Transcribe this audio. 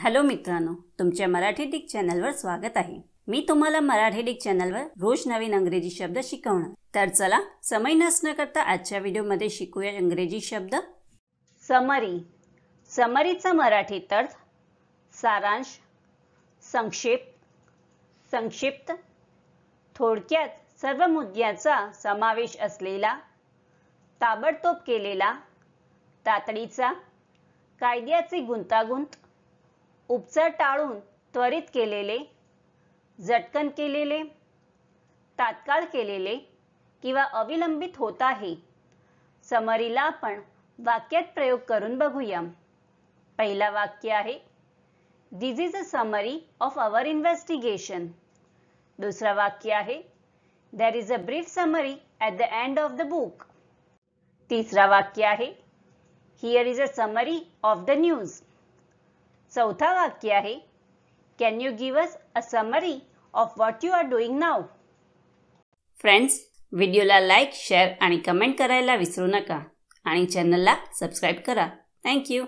Hello मित्रांनो, तुमच्या Marathi Dick चॅनलवर स्वागत आहे। मी तुम्हाला मराठी डिक चॅनलवर रोज नवीन इंग्रजी शब्द शिकवणार। तर चला समय नष्ट न करता आजच्या व्हिडिओमध्ये शिकूया इंग्रजी शब्द। समरी। समरीचा मराठी अर्थ सारांश, संक्षेप, संक्षिप्त, थोडक्यात सर्व मुद्द्यांचा समावेश असलेला, ताबडतोब केलेला, तातडीचा, कायद्याची गुंतागुंत, उपचार टाळून त्वरित केलेले, झटकन केलेले, तात्काळ केलेले किंवा अविलंबित होत आहे। समरीला आपण वाक्यात प्रयोग करून बघूया। पहिला वाक्य आहे this is a summary of our investigation. दुसरा वाक्य आहे there is a brief summary at the end of the book. तिसरा वाक्य आहे here is a summary of the news. चौथा वाक्य आहे can you give us a summary of what you are doing now. Friends, व्हिडिओला like, share आणि comment करायला विसरू नका आणि चॅनलला सबस्क्राइब करा। Thank you.